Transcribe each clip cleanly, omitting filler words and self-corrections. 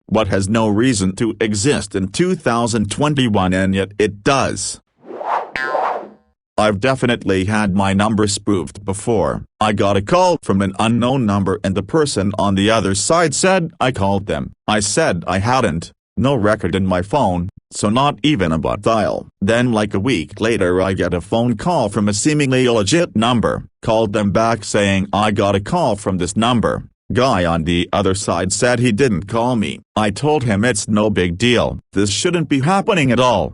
what has no reason to exist in 2021 and yet it does. I've definitely had my number spoofed before. I got a call from an unknown number and the person on the other side said I called them. I said I hadn't, no record in my phone, so not even a butt dial. Then like a week later I get a phone call from a seemingly legit number. Called them back saying I got a call from this number. Guy on the other side said he didn't call me. I told him it's no big deal, this shouldn't be happening at all.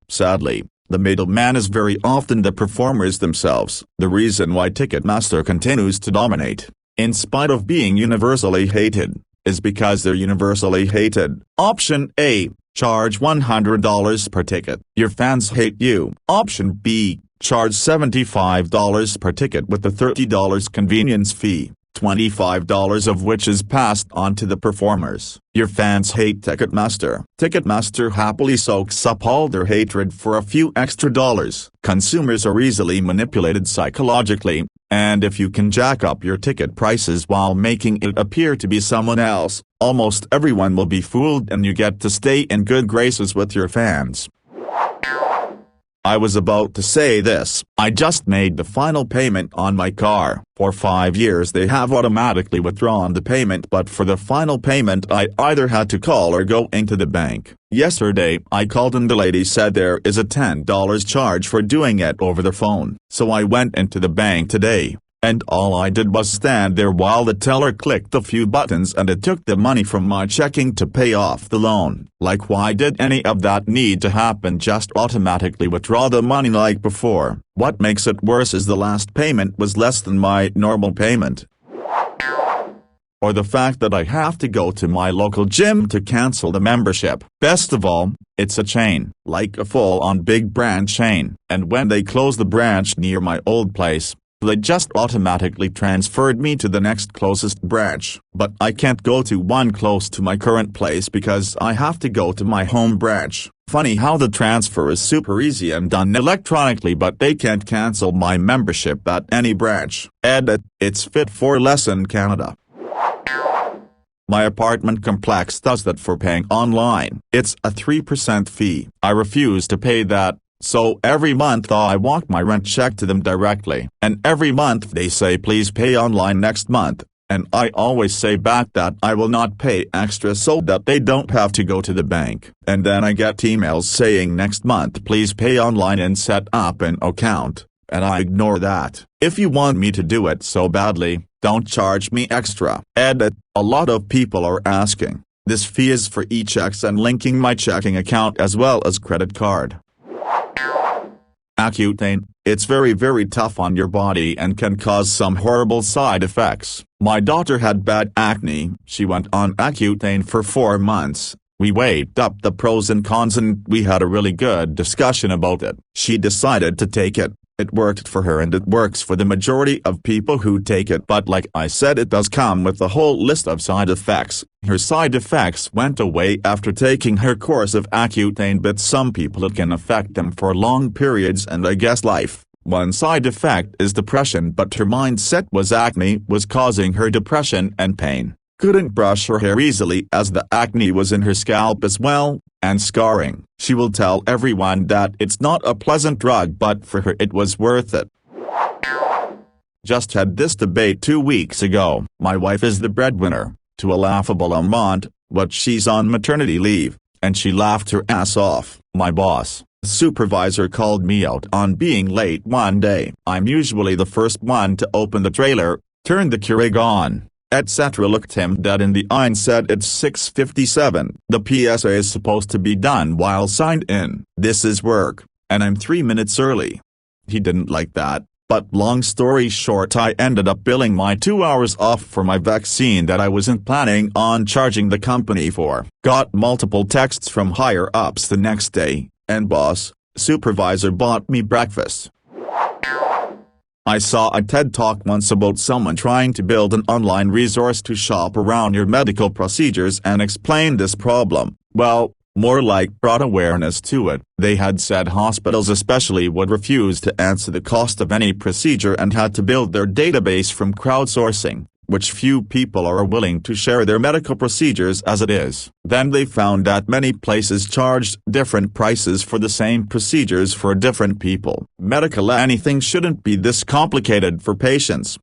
Sadly, the middleman is very often the performers themselves. The reason why Ticketmaster continues to dominate, in spite of being universally hated, is because they're universally hated. Option A, charge $100 per ticket. Your fans hate you. Option B, charge $75 per ticket with the $30 convenience fee, $25 of which is passed on to the performers. Your fans hate Ticketmaster. Ticketmaster happily soaks up all their hatred for a few extra dollars. Consumers are easily manipulated psychologically, and if you can jack up your ticket prices while making it appear to be someone else, almost everyone will be fooled and you get to stay in good graces with your fans. I was about to say this, I just made the final payment on my car. For 5 years they have automatically withdrawn the payment, but for the final payment I either had to call or go into the bank. Yesterday I called and the lady said there is a $10 charge for doing it over the phone. So I went into the bank today, and all I did was stand there while the teller clicked a few buttons and it took the money from my checking to pay off the loan. Like, why did any of that need to happen? Just automatically withdraw the money like before. What makes it worse is the last payment was less than my normal payment. Or the fact that I have to go to my local gym to cancel the membership. Best of all, it's a chain, like a full-on big branch chain, and when they closed the branch near my old place, they just automatically transferred me to the next closest branch. But I can't go to one close to my current place because I have to go to my home branch. Funny how the transfer is super easy and done electronically, but they can't cancel my membership at any branch. Edit, it's fit for less in Canada. My apartment complex does that for paying online. It's a 3% fee. I refuse to pay that. So every month I walk my rent check to them directly, and every month they say please pay online next month, and I always say back that I will not pay extra so that they don't have to go to the bank. And then I get emails saying next month please pay online and set up an account, and I ignore that. If you want me to do it so badly, don't charge me extra. Edit, a lot of people are asking. This fee is for e-checks and linking my checking account as well as credit card. Accutane, it's very tough on your body and can cause some horrible side effects. My daughter had bad acne. She went on Accutane for 4 months. We weighed up the pros and cons and we had a really good discussion about it. She decided to take it. It worked for her and it works for the majority of people who take it, but like I said, it does come with a whole list of side effects. Her side effects went away after taking her course of Accutane, but some people it can affect them for long periods and I guess life. One side effect is depression, but her mindset was acne was causing her depression and pain. Couldn't brush her hair easily as the acne was in her scalp as well, and scarring. She will tell everyone that it's not a pleasant drug, but for her it was worth it. Just had this debate 2 weeks ago. My wife is the breadwinner, to a laughable amount, but she's on maternity leave, and she laughed her ass off. My boss, supervisor, called me out on being late one day. I'm usually the first one to open the trailer, turn the Keurig on, etc. Looked him dead in the eye and said it's 6:57. The PSA is supposed to be done while signed in. This is work, and I'm 3 minutes early. He didn't like that, but long story short, I ended up billing my 2 hours off for my vaccine that I wasn't planning on charging the company for. Got multiple texts from higher ups the next day, and boss, supervisor bought me breakfast. I saw a TED Talk once about someone trying to build an online resource to shop around your medical procedures and explain this problem. Well, more like brought awareness to it. They had said hospitals especially would refuse to answer the cost of any procedure and had to build their database from crowdsourcing, which few people are willing to share their medical procedures as it is. Then they found that many places charged different prices for the same procedures for different people. Medical anything shouldn't be this complicated for patients.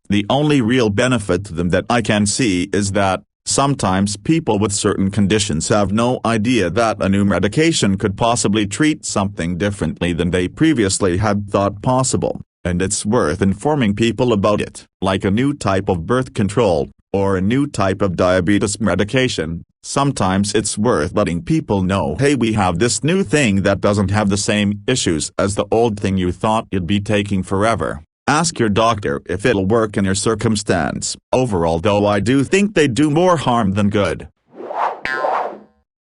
The only real benefit to them that I can see is that sometimes people with certain conditions have no idea that a new medication could possibly treat something differently than they previously had thought possible, and it's worth informing people about it. Like a new type of birth control, or a new type of diabetes medication, sometimes it's worth letting people know, hey, we have this new thing that doesn't have the same issues as the old thing you thought you'd be taking forever. Ask your doctor if it'll work in your circumstance. Overall though, I do think they do more harm than good.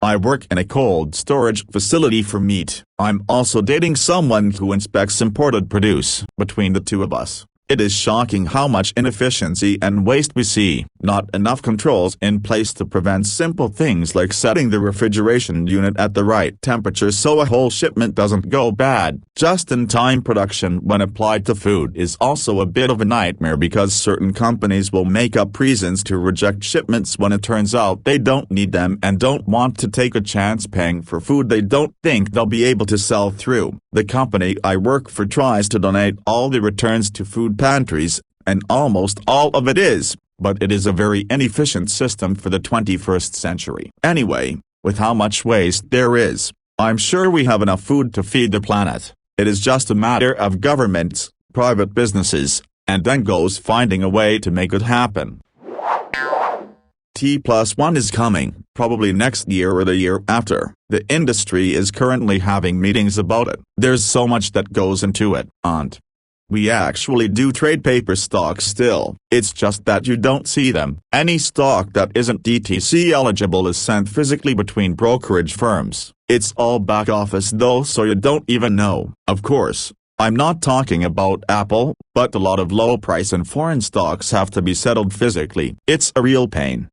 I work in a cold storage facility for meat. I'm also dating someone who inspects imported produce. Between the two of us, it is shocking how much inefficiency and waste we see. Not enough controls in place to prevent simple things like setting the refrigeration unit at the right temperature so a whole shipment doesn't go bad. Just-in-time production when applied to food is also a bit of a nightmare because certain companies will make up reasons to reject shipments when it turns out they don't need them and don't want to take a chance paying for food they don't think they'll be able to sell through. The company I work for tries to donate all the returns to food pantries, and almost all of it is, but it is a very inefficient system for the 21st century. Anyway, with how much waste there is, I'm sure we have enough food to feed the planet. It is just a matter of governments, private businesses, and NGOs finding a way to make it happen. T+1 is coming, probably next year or the year after. The industry is currently having meetings about it. There's so much that goes into it, and we actually do trade paper stocks still. It's just that you don't see them. Any stock that isn't DTC eligible is sent physically between brokerage firms. It's all back office though, so you don't even know. Of course, I'm not talking about Apple, but a lot of low price and foreign stocks have to be settled physically. It's a real pain.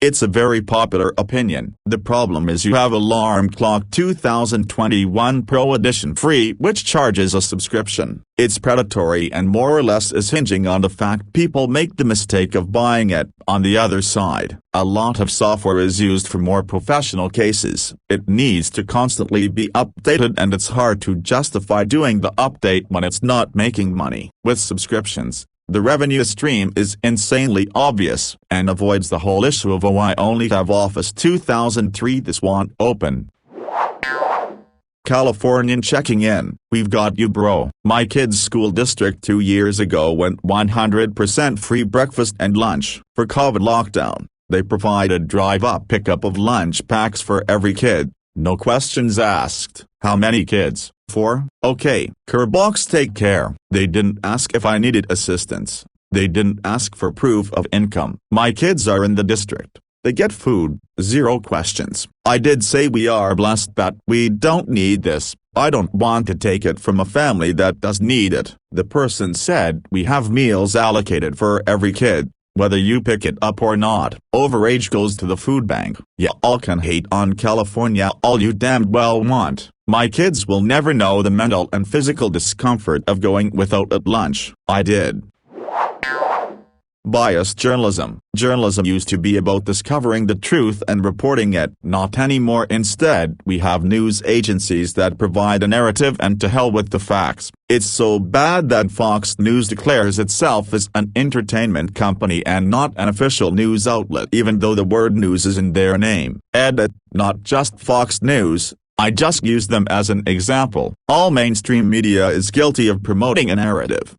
It's a very popular opinion. The problem is you have Alarm Clock 2021 Pro Edition free, which charges a subscription. It's predatory and more or less is hinging on the fact people make the mistake of buying it. On the other side, a lot of software is used for more professional cases. It needs to constantly be updated and it's hard to justify doing the update when it's not making money. With subscriptions, the revenue stream is insanely obvious and avoids the whole issue of oh, I only have Office 2003 this one open. Californian checking in. We've got you bro. My kid's school district 2 years ago went 100% free breakfast and lunch. For COVID lockdown, they provided drive-up pickup of lunch packs for every kid. No questions asked. How many kids? 4? Okay. Curbox take care. They didn't ask if I needed assistance. They didn't ask for proof of income. My kids are in the district. They get food, 0 questions. I did say we are blessed that we don't need this. I don't want to take it from a family that does need it. The person said we have meals allocated for every kid, whether you pick it up or not. Overage goes to the food bank. Yeah, all can hate on California all you damned well want. My kids will never know the mental and physical discomfort of going without at lunch. I did. Biased journalism. Journalism used to be about discovering the truth and reporting it. Not anymore. Instead, we have news agencies that provide a narrative and to hell with the facts. It's so bad that Fox News declares itself as an entertainment company and not an official news outlet, even though the word news is in their name. Edit, not just Fox News. I just use them as an example. All mainstream media is guilty of promoting a narrative.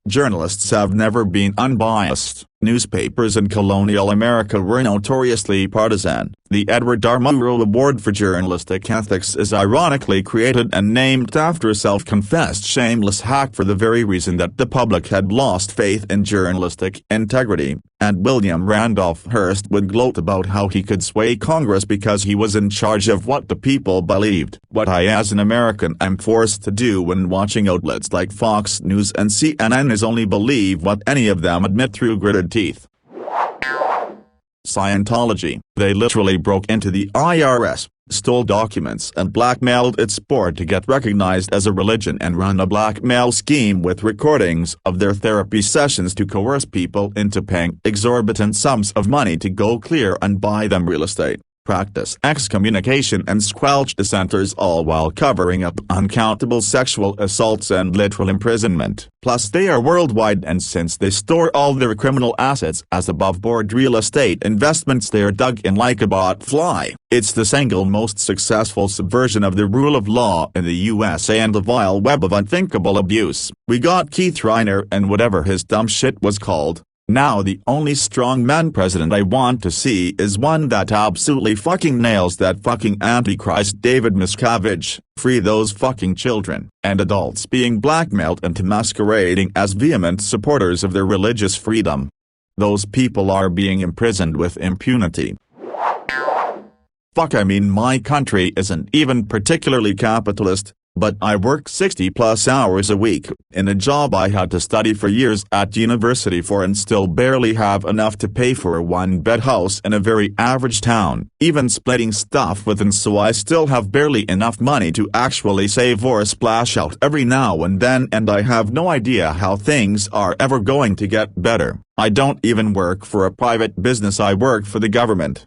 Journalists have never been unbiased. Newspapers in colonial America were notoriously partisan. The Edward R. Murrow Award for Journalistic Ethics is ironically created and named after a self-confessed shameless hack for the very reason that the public had lost faith in journalistic integrity, and William Randolph Hearst would gloat about how he could sway Congress because he was in charge of what the people believed. What I as an American am forced to do when watching outlets like Fox News and CNN is only believe what any of them admit through gritted teeth. Scientology. They literally broke into the IRS, stole documents and blackmailed its board to get recognized as a religion and run a blackmail scheme with recordings of their therapy sessions to coerce people into paying exorbitant sums of money to go clear and buy them real estate, practice excommunication and squelch dissenters, all while covering up uncountable sexual assaults and literal imprisonment. Plus they are worldwide, and since they store all their criminal assets as above-board real estate investments, they are dug in like a botfly. It's the single most successful subversion of the rule of law in the USA and the vile web of unthinkable abuse. We got Keith Reiner and whatever his dumb shit was called. Now the only strongman president I want to see is one that absolutely fucking nails that fucking antichrist David Miscavige. Free those fucking children and adults being blackmailed into masquerading as vehement supporters of their religious freedom. Those people are being imprisoned with impunity. Fuck, I mean, my country isn't even particularly capitalist, but I work 60+ hours a week in a job I had to study for years at university for and still barely have enough to pay for a one-bed house in a very average town, even splitting stuff with, and so I still have barely enough money to actually save or splash out every now and then, and I have no idea how things are ever going to get better. I don't even work for a private business, I work for the government.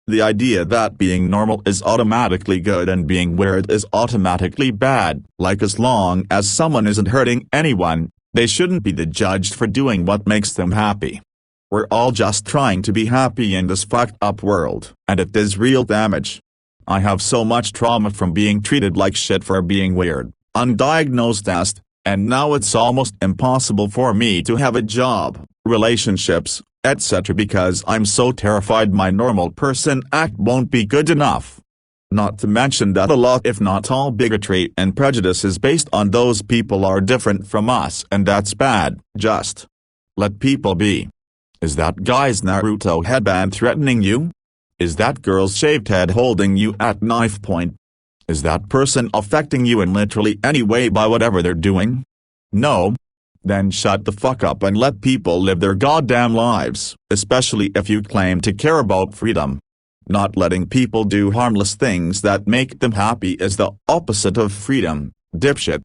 The idea that being normal is automatically good and being weird is automatically bad, like as long as someone isn't hurting anyone, they shouldn't be judged for doing what makes them happy. We're all just trying to be happy in this fucked up world, and it does real damage. I have so much trauma from being treated like shit for being weird, undiagnosed, and now it's almost impossible for me to have a job, relationships, etc. because I'm so terrified my normal person act won't be good enough. Not to mention that a lot, if not all, bigotry and prejudices based on those people are different from us, and that's bad. Just let people be. Is that guy's Naruto headband threatening you? Is that girl's shaved head holding you at knife point? Is that person affecting you in literally any way by whatever they're doing? No? Then shut the fuck up and let people live their goddamn lives, especially if you claim to care about freedom. Not letting people do harmless things that make them happy is the opposite of freedom, dipshit.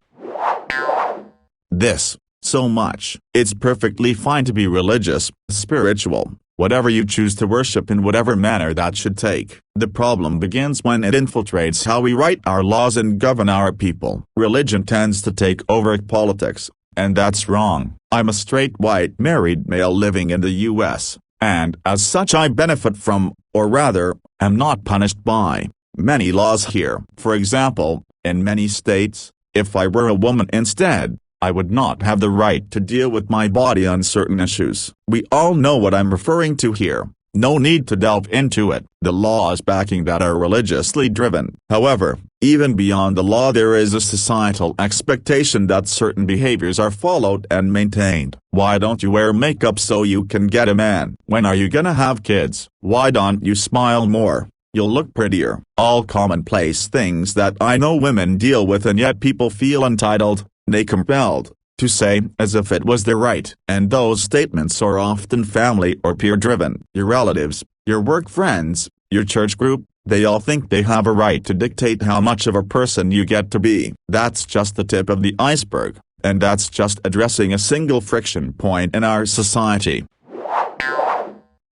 This, so much. It's perfectly fine to be religious, spiritual, whatever you choose to worship in whatever manner that should take. The problem begins when it infiltrates how we write our laws and govern our people. Religion tends to take over politics. And that's wrong. I'm a straight white married male living in the US, and as such I benefit from, or rather, am not punished by, many laws here. For example, in many states, if I were a woman instead, I would not have the right to deal with my body on certain issues. We all know what I'm referring to here. No need to delve into it. The laws backing that are religiously driven. However, even beyond the law there is a societal expectation that certain behaviors are followed and maintained. Why don't you wear makeup so you can get a man? When are you gonna have kids? Why don't you smile more? You'll look prettier. All commonplace things that I know women deal with, and yet people feel entitled, nay compelled, to say as if it was their right. And those statements are often family or peer-driven. Your relatives, your work friends, your church group, they all think they have a right to dictate how much of a person you get to be. That's just the tip of the iceberg, and that's just addressing a single friction point in our society.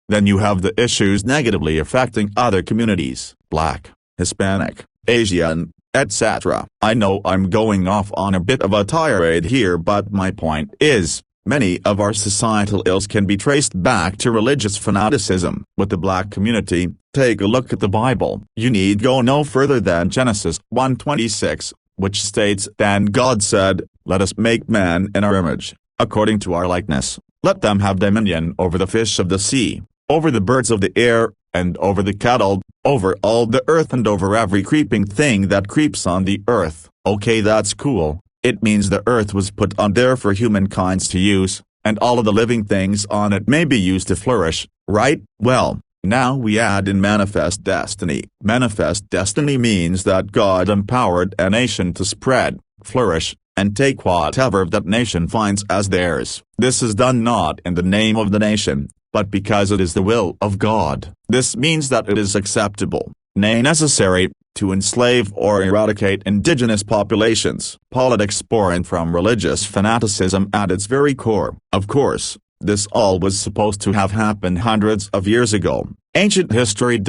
Then you have the issues negatively affecting other communities, Black, Hispanic, Asian, etc. I know I'm going off on a bit of a tirade here, but my point is, many of our societal ills can be traced back to religious fanaticism. With the Black community, take a look at the Bible. You need go no further than Genesis 1:26, which states, "Then God said, let us make man in our image, according to our likeness. Let them have dominion over the fish of the sea, over the birds of the air, and over the cattle, over all the earth, and over every creeping thing that creeps on the earth." Okay, that's cool. It means the earth was put on there for humankind's to use, and all of the living things on it may be used to flourish, right? Well, now we add in manifest destiny. Manifest destiny means that God empowered a nation to spread, flourish, and take whatever that nation finds as theirs. This is done not in the name of the nation, but because it is the will of God. This means that it is acceptable, nay necessary, to enslave or eradicate indigenous populations. Politics born from religious fanaticism at its very core. Of course, this all was supposed to have happened hundreds of years ago. Ancient history.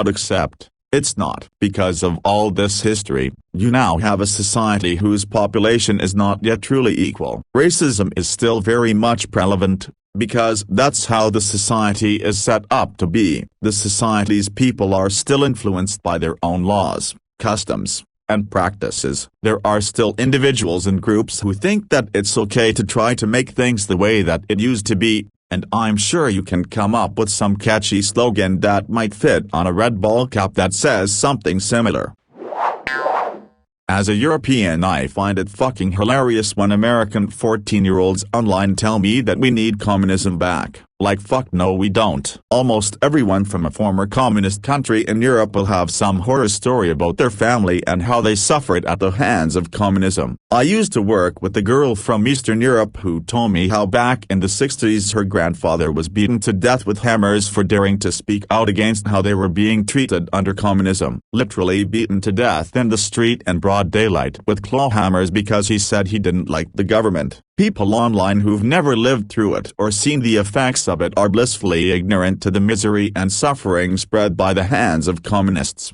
Except, it's not. Because of all this history, you now have a society whose population is not yet truly equal. Racism is still very much prevalent, because that's how the society is set up to be. The society's people are still influenced by their own laws, customs, and practices. There are still individuals and groups who think that it's okay to try to make things the way that it used to be, and I'm sure you can come up with some catchy slogan that might fit on a red ball cap that says something similar. As a European, I find it fucking hilarious when American 14-year-olds online tell me that we need communism back. Like fuck no we don't. Almost everyone from a former communist country in Europe will have some horror story about their family and how they suffered at the hands of communism. I used to work with a girl from Eastern Europe who told me how back in the 60s her grandfather was beaten to death with hammers for daring to speak out against how they were being treated under communism. Literally beaten to death in the street in broad daylight with claw hammers because he said he didn't like the government. People online who've never lived through it or seen the effects of it are blissfully ignorant to the misery and suffering spread by the hands of communists.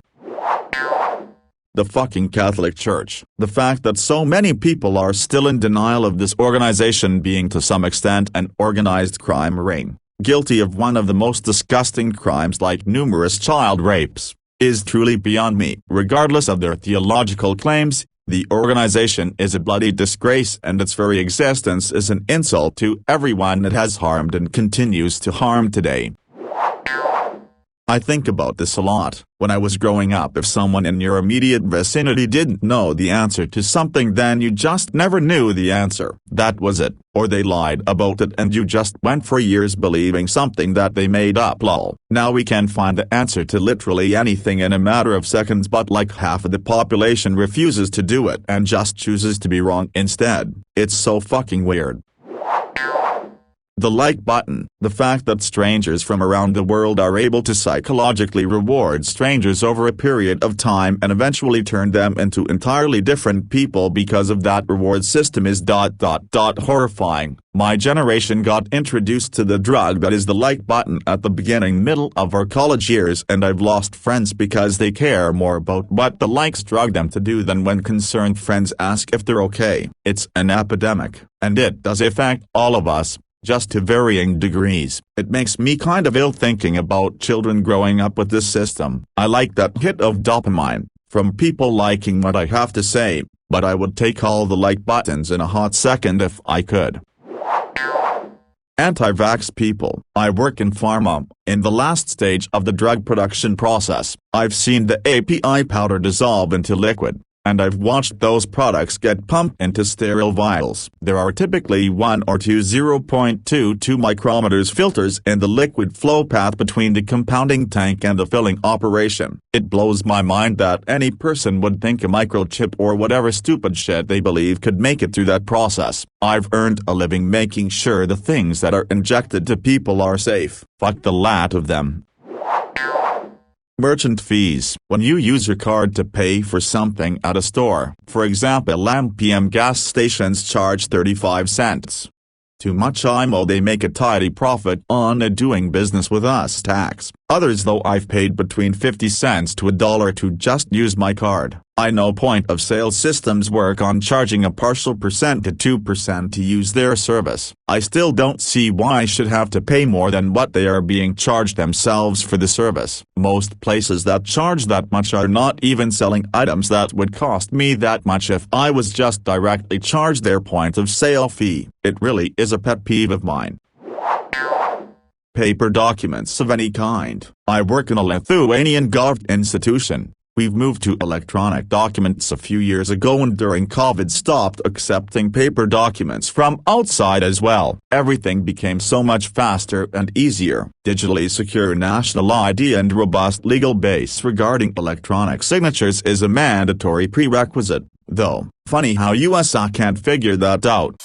The fucking Catholic Church. The fact that so many people are still in denial of this organization being to some extent an organized crime ring, guilty of one of the most disgusting crimes like numerous child rapes, is truly beyond me. Regardless of their theological claims, the organization is a bloody disgrace and its very existence is an insult to everyone it has harmed and continues to harm today. I think about this a lot. When I was growing up, if someone in your immediate vicinity didn't know the answer to something, then you just never knew the answer. That was it. Or they lied about it and you just went for years believing something that they made up. Lol. Now we can find the answer to literally anything in a matter of seconds, but like half of the population refuses to do it and just chooses to be wrong instead. It's so fucking weird. The like button. The fact that strangers from around the world are able to psychologically reward strangers over a period of time and eventually turn them into entirely different people because of that reward system is ... horrifying. My generation got introduced to the drug that is the like button at the middle of our college years, and I've lost friends because they care more about what the likes drug them to do than when concerned friends ask if they're okay. It's an epidemic, and it does affect all of us, just to varying degrees. It makes me kind of ill thinking about children growing up with this system. I like that hit of dopamine from people liking what I have to say, but I would take all the like buttons in a hot second if I could. Anti-vax people. I work in pharma. In the last stage of the drug production process, I've seen the API powder dissolve into liquid, and I've watched those products get pumped into sterile vials. There are typically 1 or 2 0.22 micrometers filters in the liquid flow path between the compounding tank and the filling operation. It blows my mind that any person would think a microchip or whatever stupid shit they believe could make it through that process. I've earned a living making sure the things that are injected to people are safe. Fuck the lot of them. Merchant fees. When you use your card to pay for something at a store, for example LAMPM gas stations charge 35 cents. Too much IMO. They make a tidy profit on a doing business with us tax. Others though I've paid between 50 cents to $1 to just use my card. I know point of sale systems work on charging a partial percent to 2% to use their service. I still don't see why I should have to pay more than what they are being charged themselves for the service. Most places that charge that much are not even selling items that would cost me that much if I was just directly charged their point of sale fee. It really is a pet peeve of mine. Paper documents of any kind. I work in a Lithuanian government institution. We've moved to electronic documents a few years ago and during COVID stopped accepting paper documents from outside as well. Everything became so much faster and easier. Digitally secure national ID and robust legal base regarding electronic signatures is a mandatory prerequisite, though. Funny how USA can't figure that out.